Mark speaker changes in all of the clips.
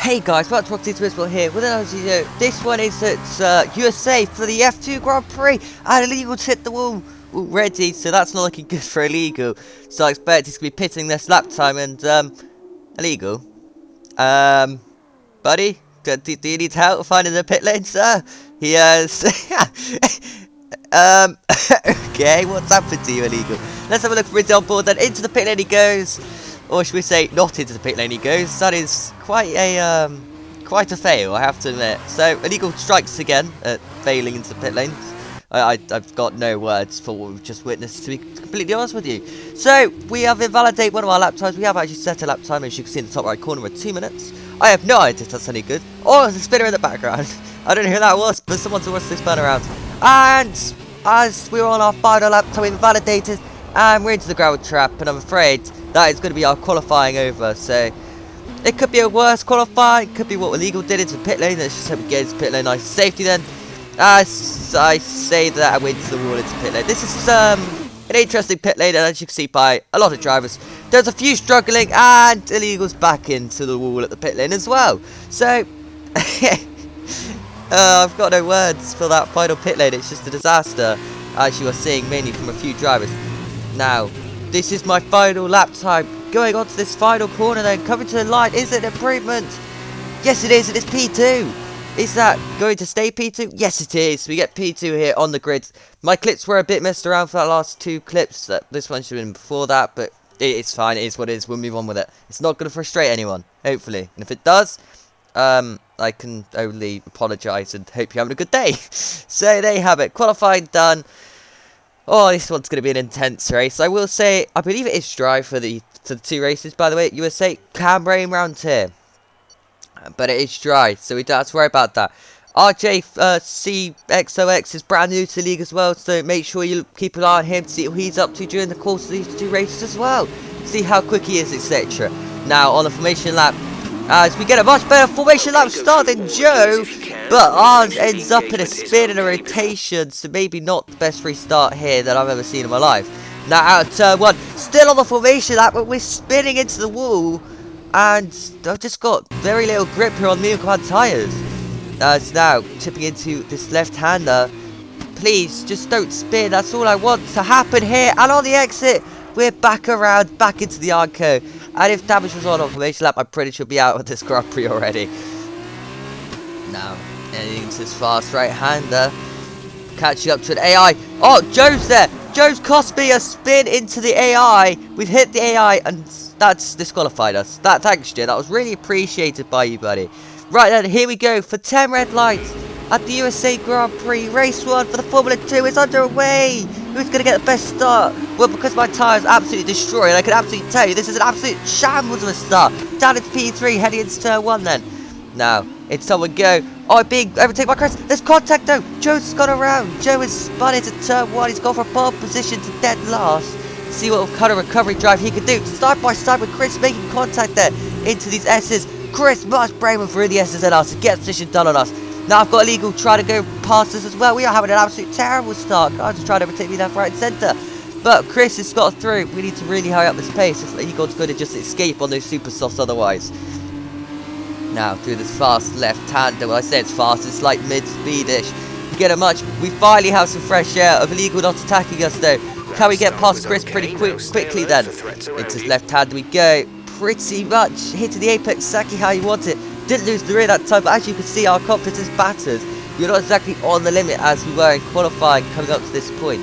Speaker 1: Hey guys, welcome to Roxy's Whistle here. With another video, this one is at USA for the F2 Grand Prix, and Illegal's hit the wall already, so that's not looking good for Illegal. So I expect he's going to be pitting this lap time, and Illegal, buddy, do you need help finding the pit lane, sir? He has, okay, what's happened to you, Illegal? Let's have a look for Rizzi on board, then into the pit lane he goes. Or should we say, not into the pit lane he goes. That is quite a fail, I have to admit. So, Illegal strikes again at failing into the pit lanes. I've got no words for what we've just witnessed, to be completely honest with you. So, we have invalidated one of our lap times. We have actually set a lap time, as you can see in the top right corner, with 2 minutes. I have no idea if that's any good. Oh, there's a spinner in the background. I don't know who that was, but someone's always this spin around. And as we're on our final lap time, we've invalidated, and we're into the gravel trap, and I'm afraid that is going to be our qualifying over. So it could be a worse qualifying, could be what Illegal did into the pit lane. Let's just hope we get into pit lane nice and safety then. As I say that, I went into the wall into pit lane. This is an interesting pit lane, and as you can see by a lot of drivers, there's a few struggling, and Illegal's back into the wall at the pit lane as well. So I've got no words for that final pit lane. It's just a disaster, as you are seeing mainly from a few drivers. Now, this is my final lap time. Going on to this final corner then, coming to the line. Is it an improvement? Yes it is, it is P2. Is that going to stay P2? Yes it is. We get P2 here on the grid. My clips were a bit messed around for that last two clips. This one should have been before that, but it's fine. It is what it is. We'll move on with it. It's not going to frustrate anyone, hopefully. And if it does, I can only apologise and hope you're having a good day. So there you have it. Qualifying done. Oh, this one's going to be an intense race. I will say, I believe it is dry for the two races, by the way. USA can rain round here, but it is dry, so we don't have to worry about that. RJCXOX is brand new to the league as well, so make sure you keep an eye on him to see what he's up to during the course of these two races as well. See how quick he is, etc. Now, on the formation lap, as we get a much better formation lap start than Joe, but ours ends up in a spin and a rotation, so maybe not the best restart here that I've ever seen in my life. Now out of turn one, still on the formation lap, but we're spinning into the wall, and I've just got very little grip here on medium command tyres. As now chipping into this left-hander. Please, just don't spin, that's all I want to happen here, and on the exit, we're back around, back into the Arco. And if damage was on formation lap, I'm pretty sure be out of this Grand Prix already. Now, heading into this fast right-hander. Catching up to an AI. Oh, Joe's there. Joe's cost me a spin into the AI. We've hit the AI, and that's disqualified us. Thanks, Joe. That was really appreciated by you, buddy. Right then, here we go for 10 red lights at the USA Grand Prix. Race 1 for the Formula 2 is underway. Who's going to get the best start? Well, because my tyres are absolutely destroyed, I can absolutely tell you this is an absolute shambles of a start. Down into P3, heading into turn 1 then. Now, it's someone go. Oh, being overtaken by Chris. There's contact though. Joe's gone around. Joe has spun into turn 1. He's gone for a pole position to dead last. See what kind of recovery drive he can do. Side by side with Chris making contact there into these S's. Chris much braver through the S's than us to get position done on us. Now I've got Illegal trying to go past us as well. We are having an absolute terrible start. Guys are trying to overtake me left, right, and centre. But Chris has got through. We need to really hurry up this pace if Illegal's going to just escape on those super softs otherwise. Now through this fast left-hander. Well, I say it's fast. It's like mid-speedish. We finally have some fresh air of Illegal not attacking us though. Can we get past Chris pretty quickly then? Into his left-hander we go. Pretty much hitting the apex exactly how you want it. Didn't lose the rear that time, but as you can see, our confidence is battered. We're not exactly on the limit as we were in qualifying coming up to this point.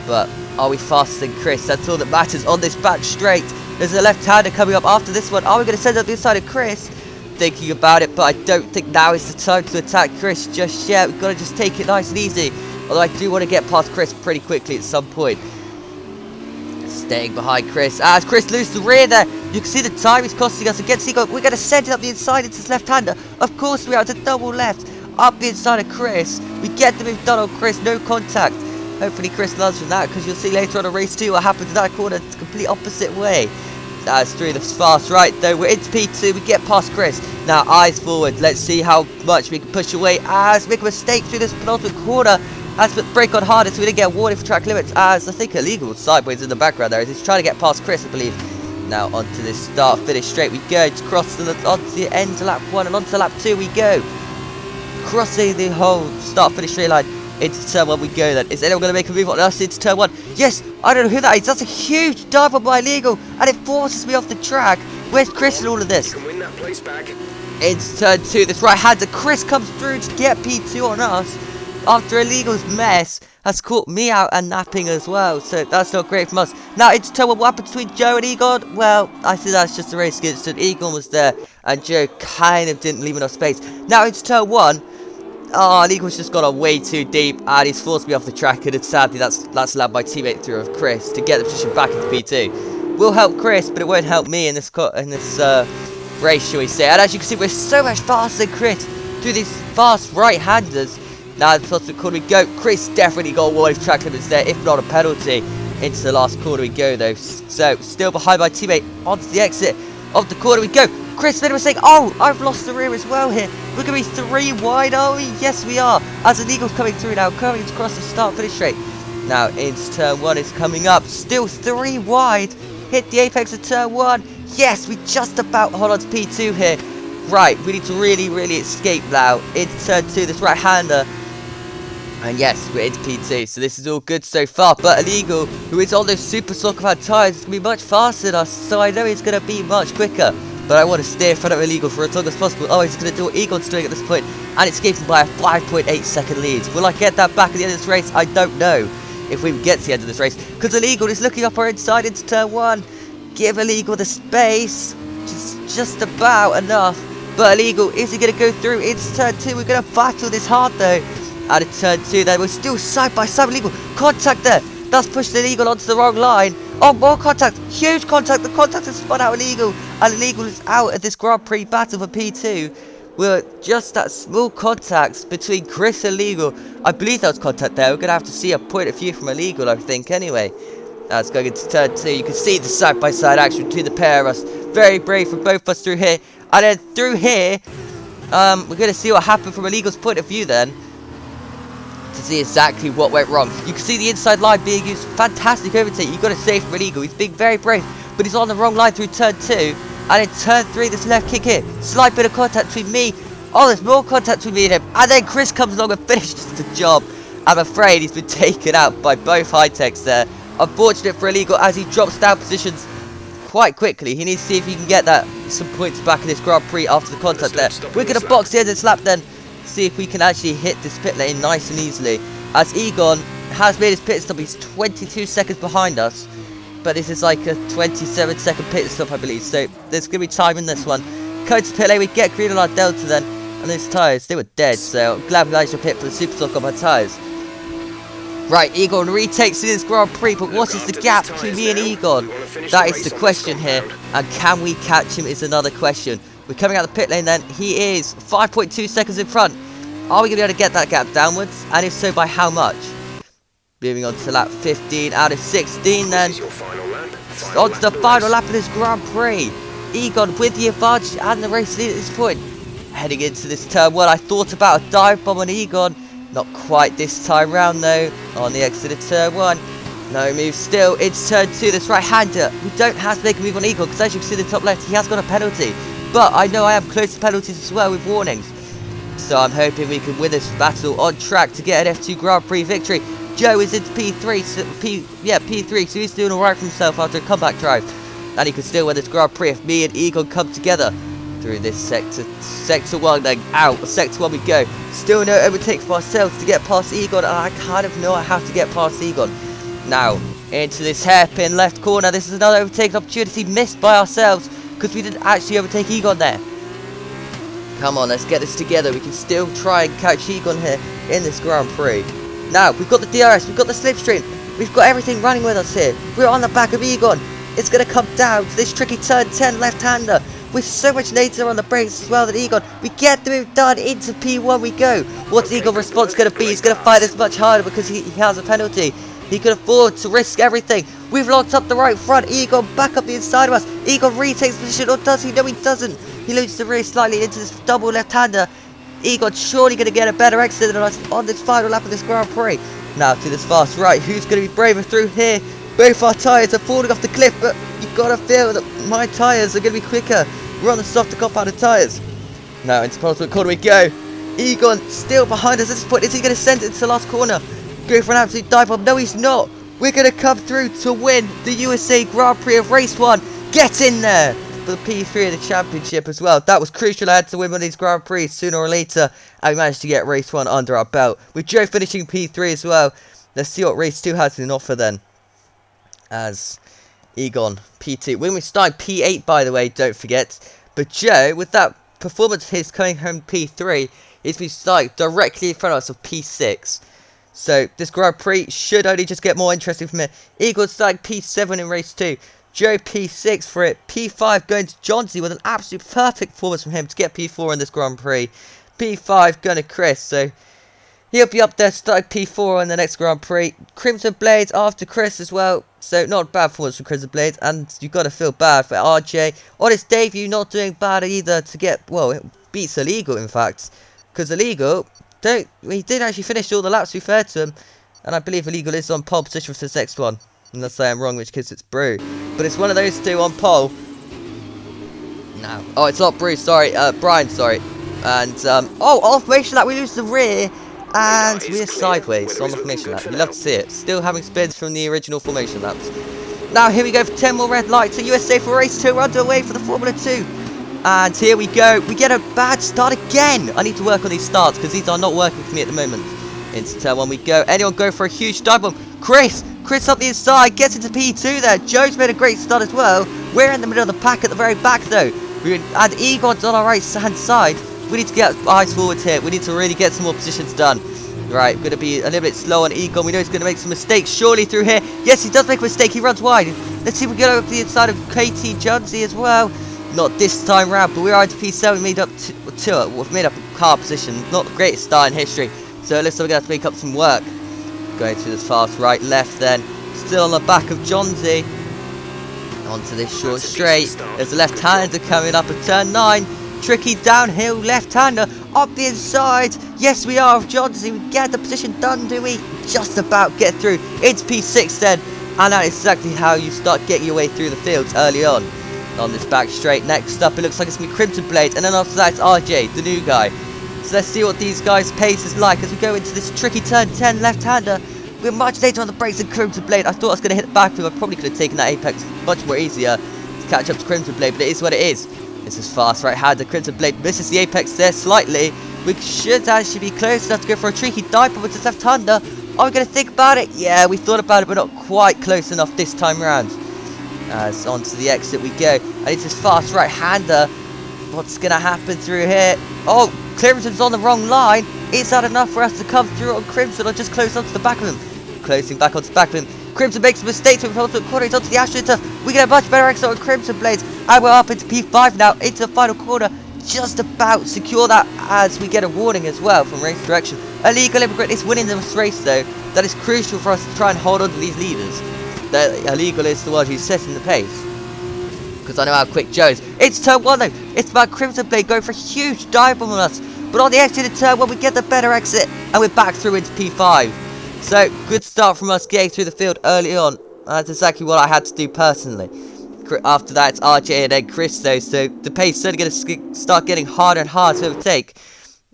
Speaker 1: But are we faster than Chris? That's all that matters on this back straight. There's a left-hander coming up after this one. Are we going to send up the inside of Chris? Thinking about it, but I don't think now is the time to attack Chris just yet. We've got to just take it nice and easy. Although I do want to get past Chris pretty quickly at some point. Staying behind Chris. As Chris loses the rear there. You can see the time he's costing us against Ego. We're going to send it up the inside into his left-hander. Of course we are. It's a double left. Up the inside of Chris. We get the move done on Chris. No contact. Hopefully Chris learns from that, because you'll see later on in race 2 what happened to that corner. It's the complete opposite way. That's through the fast right though. We're into P2. We get past Chris. Now eyes forward. Let's see how much we can push away. As make a mistake through this penultimate corner. As the brake on hardest, we didn't get a warning for track limits. As I think Illegal was sideways in the background there. As he's trying to get past Chris, I believe. Now onto this start finish straight we go. To cross onto the end of lap 1 and onto lap 2 we go. Crossing the whole start finish straight line into turn 1 we go then. Is anyone going to make a move on us into turn 1? Yes! I don't know who that is. That's a huge dive on my illegal and it forces me off the track. Where's Chris in all of this?
Speaker 2: You can win that place back.
Speaker 1: Into turn 2, this right-hander Chris comes through to get P2 on us after illegal's mess has caught me out and napping as well, so that's not great from us. Now into turn 1, what happened between Joe and Egon? Well, I think that's just a race against it. Egon was there and Joe kind of didn't leave enough space. Now into turn 1, oh, Egon's just gone way too deep and he's forced me off the track, and sadly that's allowed my teammate through of Chris to get the position back into P2. Will help Chris, but it won't help me in this race, shall we say. And as you can see, we're so much faster than Chris through these fast right-handers. Now the first corner we go. Chris definitely got one of his track limits there, if not a penalty. Into the last corner we go though. So still behind my teammate onto the exit of the corner we go. Chris made a mistake. Oh, I've lost the rear as well here. We're going to be 3 wide, are we? Yes, we are. As an Eagle's coming through now, coming across the start finish straight. Now into turn 1 is coming up. Still 3 wide. Hit the apex of turn 1. Yes, we just about hold on to P2 here. Right, we need to really escape now. Into turn 2, this right-hander. And yes, we're into P2, so this is all good so far. But Illegal, who is on those super soccer tyres, is going to be much faster than us, so I know he's going to be much quicker. But I want to stay in front of Illegal for as long as possible. Oh, he's going to do what Egon's doing at this point, and it's escaping by a 5.8 second lead. Will I get that back at the end of this race? I don't know if we get to the end of this race, because Illegal is looking up our inside into turn 1. Give Illegal the space, just about enough. But Illegal, is he going to go through into turn 2? We're going to battle this hard though. And in turn 2 then, we're still side by side with Illegal. Contact there, that's pushed Illegal onto the wrong line. Oh, more contact, huge contact. The contact has spun out Illegal, and Illegal is out of this Grand Prix battle for P2. We're just that small contact between Chris and Illegal. I believe there was contact there. We're going to have to see a point of view from Illegal, I think, anyway. It's going into turn 2. You can see the side-by-side action between the pair of us. Very brave from both of us through here. And then through here, we're going to see what happened from Illegal's point of view then, to see exactly what went wrong. You can see the inside line being used. Fantastic overtake. You've got to save from Illegal. He's being very brave, but he's on the wrong line through turn 2. And in turn 3, this left kick here. Slight bit of contact between me. Oh, there's more contact between me and him. And then Chris comes along and finishes the job. I'm afraid he's been taken out by both high-techs there. Unfortunate for Illegal as he drops down positions quite quickly. He needs to see if he can get some points back in this Grand Prix after the contact there. We're going to box the end of this lap then. See if we can actually hit this pit lane nice and easily. As Egon has made his pit stop, he's 22 seconds behind us. But this is like a 27-second pit stop, I believe. So there's going to be time in this one. Coming to pit lane, we get green on our Delta then. And those tyres, they were dead. So I'm glad we managed to pit for the super stock on my tyres. Right, Egon retakes in his Grand Prix, but what is the gap between me and Egon? That is the question here, and can we catch him is another question. We're coming out of the pit lane then. He is 5.2 seconds in front. Are we going to be able to get that gap downwards? And if so, by how much? Moving on to lap 15 out of 16 then. On to the final lap of this Grand Prix. Egon with the advantage and the race lead at this point. Heading into this turn 1, I thought about a dive bomb on Egon. Not quite this time round though. On the exit of turn 1. No move still. It's turn 2. This right-hander. We don't have to make a move on Egon because as you can see in the top left, he has got a penalty. But I know I am close to penalties as well with warnings. So I'm hoping we can win this battle on track to get an F2 Grand Prix victory. Joe is into P3, P3, so he's doing alright for himself after a comeback drive. And he can still win this Grand Prix if me and Egon come together through this sector 1, then out of sector 1 we go. Still no overtake for ourselves to get past Egon, and I kind of know I have to get past Egon. Now, into this hairpin left corner, this is another overtaking opportunity missed by ourselves, because we didn't actually overtake Egon there. Come on, let's get this together. We can still try and catch Egon here in this Grand Prix. Now, we've got the DRS, we've got the slipstream, we've got everything running with us here. We're on the back of Egon. It's going to come down to this tricky turn 10 left-hander. With so much later on the brakes as well than Egon. We get the move done, into P1 we go. What's Egon's response going to be? He's going to fight this much harder because he has a penalty. He can afford to risk everything. We've locked up the right front. Egon back up the inside of us. Egon retakes position, or does he? No, he doesn't. He loses the rear slightly into this double left-hander. Egon's surely going to get a better exit than us on this final lap of this Grand Prix. Now to this fast right. Who's going to be braver through here? Both our tyres are falling off the cliff, but you've got to feel that my tyres are going to be quicker. We're on the softer compounded tyres. Now into penultimate corner we go. Egon still behind us at this point. Is he going to send it into the last corner? Go for an absolute dive bomb. No, he's not. We're going to come through to win the USA Grand Prix of Race 1. Get in there for the P3 of the championship as well. That was crucial. I had to win one of these Grand Prix sooner or later. And we managed to get Race 1 under our belt. With Joe finishing P3 as well. Let's see what Race 2 has in offer then. As Egon P2. When we start P8, by the way, don't forget. But Joe, with that performance of his coming home P3, is we start directly in front of us of P6. So this Grand Prix should only just get more interesting from here. Egon starting P7 in race 2. Joe P6 for it. P5 going to Johnsy with an absolute perfect performance from him to get P4 in this Grand Prix. P5 going to Chris. So he'll be up there starting P4 in the next Grand Prix. Crimson Blades after Chris as well. So not a bad performance from Crimson Blades. And you've got to feel bad for RJ. On his debut, not doing bad either to get, well, it beats Illegal in fact. Because Illegal, he did actually finish all the laps, to be fair to him. And I believe Illegal is on pole position for this next one. Unless I am wrong, in which case it's Brew. But it's one of those two on pole. No. Oh, it's not Brew, sorry. Brian, sorry. And, off formation lap, we lose the rear. And we're sideways on the formation lap. You love to see it. Still having spins from the original formation laps. Now, here we go for 10 more red lights. So USA for race 2. We're underway for the Formula 2. And here we go. We get a bad start again. I need to work on these starts because these are not working for me at the moment. Into turn 1 we go. Anyone go for a huge dive bomb? Chris up the inside. Gets into P2 there. Joe's made a great start as well. We're in the middle of the pack at the very back though. And Egon's on our right hand side. We need to get eyes forward here. We need to really get some more positions done. Right, going to be a little bit slow on Egon. We know he's going to make some mistakes surely through here. Yes, he does make a mistake. He runs wide. Let's see if we get over the inside of KT Jonesy as well. Not this time round, but we're into P7. We've made up a car position. Not the greatest start in history. So it looks like we're going to have to make up some work. Going through this fast right, left then. Still on the back of Johnsy. Onto this short straight. There's a left-hander coming up at turn 9. Tricky downhill left-hander up the inside. Yes, we are of Johnsy. We get the position done, do we? Just about get through. It's P6 then. And that is exactly how you start getting your way through the fields early on this back straight. Next up, it looks like it's going to be Crimson Blades. And then after that, it's RJ, the new guy. So let's see what these guys' pace is like as we go into this tricky turn 10 left-hander. We're much later on the brakes than Crimson Blade. I thought I was going to hit the back of him. I probably could have taken that apex much more easier to catch up to Crimson Blade, but it is what it is. This is fast right-hander. Crimson Blade misses the apex there slightly. We should actually be close enough to go for a tricky dive bomb with this left-hander. Are we going to think about it? Yeah, we thought about it, but not quite close enough this time round. As onto the exit we go. And it's this fast right-hander. What's going to happen through here? Oh, Crimson's on the wrong line. Is that enough for us to come through on Crimson or just close onto the back of him? Closing back onto the back of him. Crimson makes a mistake to onto the corner. He's onto the AstroTurf. We get a much better exit on Crimson Blades. And we're up into P5 now, into the final corner. Just about secure that as we get a warning as well from race direction. Illegal Immigrant is winning this race though. That is crucial for us to try and hold on to these leaders. The Illegal is the one who's setting the pace. Because I know how quick Joe is. It's turn 1 though. It's about Crimson Blade going for a huge dive bomb on us. But on the exit of turn 1 we get the better exit. And we're back through into P5. So good start from us getting through the field early on. That's exactly what I had to do personally. After that it's RJ and then Chris though. So the pace is certainly going to start getting harder and harder to overtake.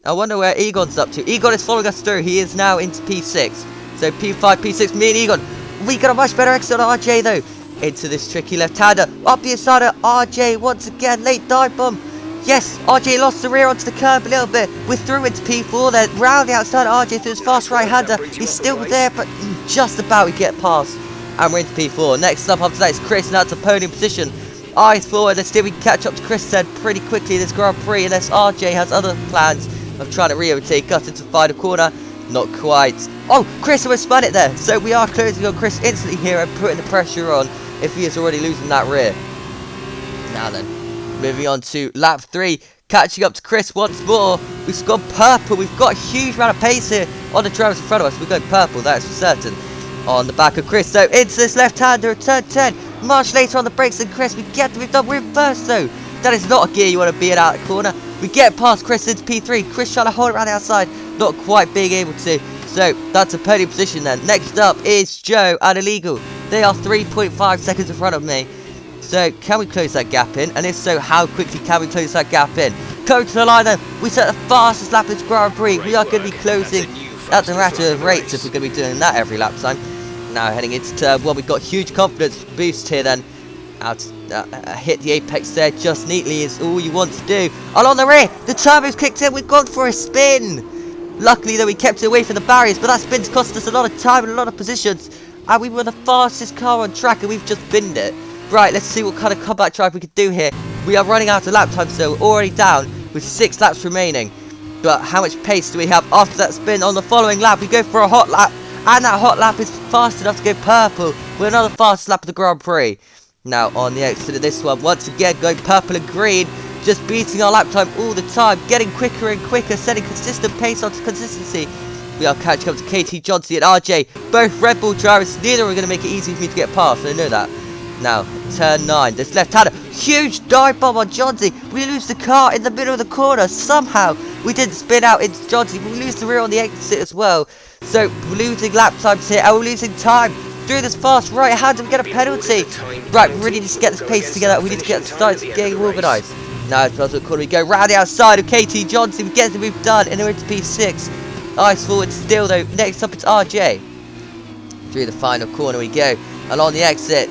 Speaker 1: I wonder where Egon's up to. Egon is following us through. He is now into P6. So P5, P6, me and Egon. We got a much better exit on RJ though. Into this tricky left-hander. Up the inside of RJ once again. Late dive bomb. Yes, RJ lost the rear onto the curb a little bit. We're through into P4 then. Round the outside of RJ through his fast right-hander. He's still there, but just about we get past. And we're into P4. Next up after that is Chris, and that's a podium position. Eyes forward. Let's see if we can catch up to Chris then pretty quickly in this Grand Prix, unless RJ has other plans of trying to re-overtake us into the final corner. Not quite. Oh, Chris almost spun it there. So we are closing on Chris instantly here and putting the pressure on if he is already losing that rear. Now then, moving on to lap 3. Catching up to Chris once more. We've gone purple. We've got a huge amount of pace here on the drivers in front of us. We're going purple, that is for certain. On the back of Chris, so into this left-hander at turn 10. Much later on the brakes than Chris. We've done reverse though. That is not a gear you want to be in out of the corner. We get past Chris into P3. Chris trying to hold it around the outside. Not quite being able to. So that's a podium position then. Next up is Joe and Illegal. They are 3.5 seconds in front of me. So, can we close that gap in? And if so, how quickly can we close that gap in? Coming to the line then, we set the fastest lap in this Grand Prix. We are going to be closing at the rate of rates if we're going to be doing that every lap time. Now, heading into turn 1, we've got huge confidence boost here then. Hit the apex there just neatly is all you want to do. And on the rear, the turbo's kicked in, we've gone for a spin. Luckily though, we kept it away from the barriers, but that spin's cost us a lot of time and a lot of positions. And we were the fastest car on track and we've just binned it. Right, let's see what kind of comeback drive we could do here. We are running out of lap time, so we're already down with 6 laps remaining. But how much pace do we have after that spin on the following lap? We go for a hot lap, and that hot lap is fast enough to go purple with another fast lap of the Grand Prix. Now on the exit of this one, once again going purple and green, just beating our lap time all the time, getting quicker and quicker, setting consistent pace onto consistency. We are catching up to KT Johnson and RJ, both Red Bull drivers. Neither are going to make it easy for me to get past, I know that. Now, turn 9, this left-hander, huge dive bomb on Johnsy. We lose the car in the middle of the corner. Somehow, we didn't spin out into Johnsy, but we lose the rear on the exit as well. So, we're losing lap times here, and we're losing time. Through this fast right-hander, we get a penalty. Right, we really need to get this pace together. We need to get started getting organised. Now, as far as the corner, we go round the outside of KT Johnson. We get the move done, and we're into P6. Ice forward still, though. Next up, it's RJ. Through the final corner we go, and on the exit.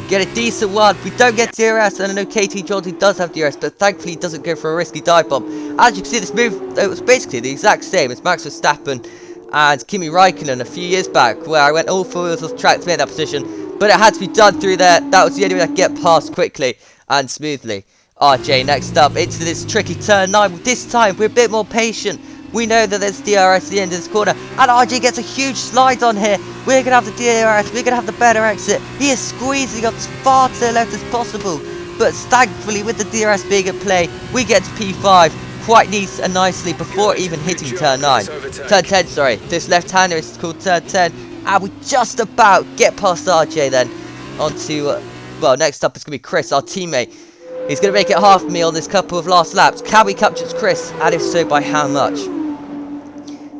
Speaker 1: Get a decent one. We don't get DRS, and I know KT Johnson does have DRS, but thankfully he doesn't go for a risky dive bomb. As you can see, this move, it was basically the exact same as Max Verstappen and Kimi Raikkonen a few years back, where I went all 4 wheels off track to make that position, but it had to be done through there. That was the only way I could get past quickly and smoothly. RJ next up into this tricky turn 9. This time we're a bit more patient. We know that there's DRS at the end of this corner, and RJ gets a huge slide on here. We're going to have the DRS, we're going to have the better exit. He is squeezing up as far to the left as possible, but thankfully with the DRS being at play, we get to P5 quite neat and nicely before even hitting turn 9. Turn 10, sorry. This left-hander is called turn 10, and we just about get past RJ then. Onto, well, next up is going to be Chris, our teammate. He's going to make it half me on this couple of last laps. Can we capture Chris? And if so, by how much?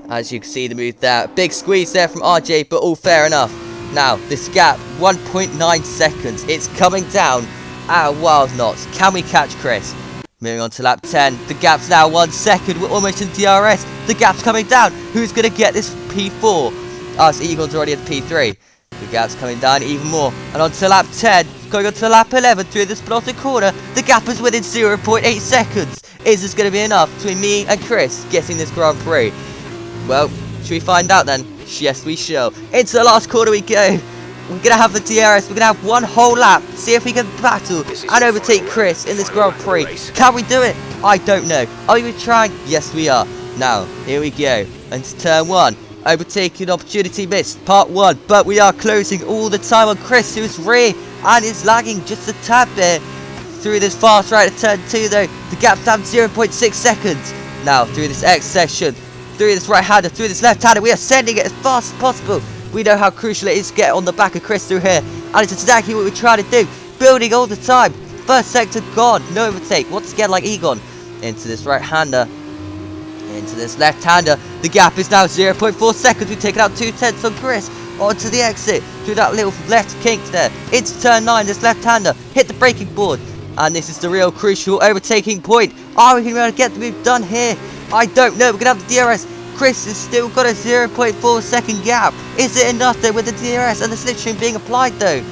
Speaker 1: As you can see the move there. Big squeeze there from RJ, but all fair enough. Now, this gap, 1.9 seconds. It's coming down at a wild knot. Can we catch Chris? Moving on to lap 10. The gap's now 1 second. We're almost in DRS. The gap's coming down. Who's going to get this P4? Us Eagles already at P3. The gap's coming down even more. And on to lap 10. Going on to lap 11 through this plotted corner. The gap is within 0.8 seconds. Is this going to be enough between me and Chris getting this Grand Prix? Well, should we find out then? Yes, we shall. Into the last corner we go. We're going to have the DRS. We're going to have one whole lap. See if we can battle and overtake Chris in this Grand Prix. Can we do it? I don't know. Are we trying? Yes, we are. Now, here we go. Into turn 1. Overtaking opportunity missed. Part 1. But we are closing all the time on Chris, who is rear and is lagging just a tad bit. Through this fast right at turn 2, though, the gap's down 0.6 seconds. Now, through this X section. Through this right-hander, through this left-hander, we are sending it as fast as possible. We know how crucial it is to get on the back of Chris through here, and it's exactly what we're trying to do. Building all the time. First sector gone, no overtake. Once again, like Egon. Into this right-hander, into this left-hander. The gap is now 0.4 seconds. We've taken out 2/10 on Chris. Onto the exit, through that little left kink there. Into turn 9, this left-hander. Hit the braking board. And this is the real crucial overtaking point. Are we going to be able to get the move done here? I don't know. We're going to have the DRS. Chris has still got a 0.4 second gap. Is it enough though with the DRS and the slipstream being applied though?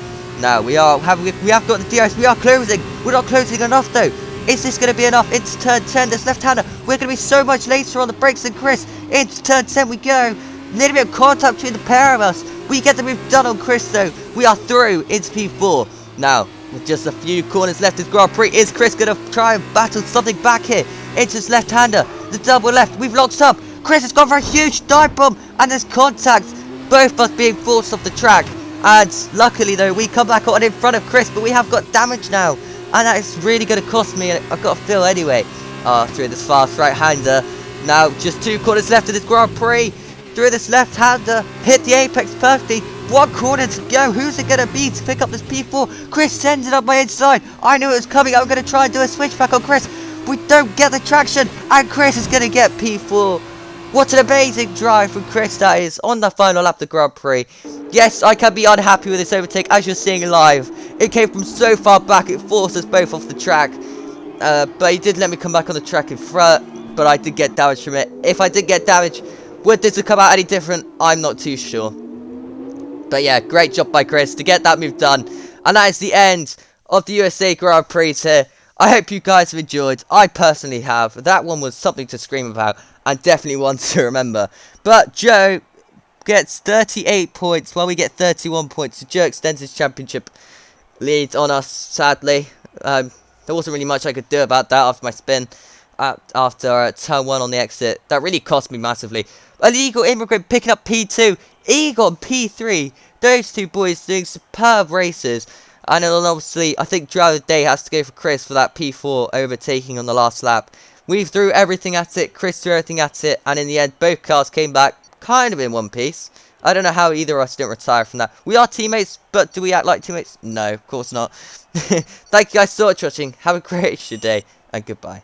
Speaker 1: Now we have got the DRS. We are closing. We're not closing enough though. Is this going to be enough? Into turn 10. This left-hander. We're going to be so much later on the brakes than Chris. Into turn 10 we go. Little bit of contact between the pair of us. We get the move done on Chris though. We are through into P4. Now, with just a few corners left in Grand Prix, is Chris going to try and battle something back here? Into this left-hander. The double left. We've locked up. Chris has gone for a huge dive bomb, and there's contact. Both of us being forced off the track. And luckily, though, we come back on in front of Chris, but we have got damage now. And that is really going to cost me, I've got a feel anyway. Through this fast right-hander. Now, just 2 corners left in this Grand Prix. Through this left-hander. Hit the apex perfectly. 1 corner to go. Who's it going to be to pick up this P4? Chris sends it up my inside. I knew it was coming. I'm going to try and do a switchback on Chris. We don't get the traction, and Chris is going to get P4. What an amazing drive from Chris that is on the final lap of the Grand Prix. Yes, I can be unhappy with this overtake as you're seeing live. It came from so far back, it forced us both off the track. But he did let me come back on the track in front, but I did get damage from it. If I did get damage, would this have come out any different? I'm not too sure. But yeah, great job by Chris to get that move done. And that is the end of the USA Grand Prix here. I hope you guys have enjoyed. I personally have. That one was something to scream about, and definitely one to remember. But Joe gets 38 points, while we get 31 points. So Joe extends his championship lead on us, sadly. There wasn't really much I could do about that after my spin. After turn 1 on the exit. That really cost me massively. Illegal Immigrant picking up P2. Egon P3. Those two boys doing superb races. And then obviously, I think Driver of the Day has to go for Chris for that P4 overtaking on the last lap. We threw everything at it, Chris threw everything at it, and in the end, both cars came back kind of in one piece. I don't know how either of us didn't retire from that. We are teammates, but do we act like teammates? No, of course not. Thank you guys so much for watching. Have a great day, and goodbye.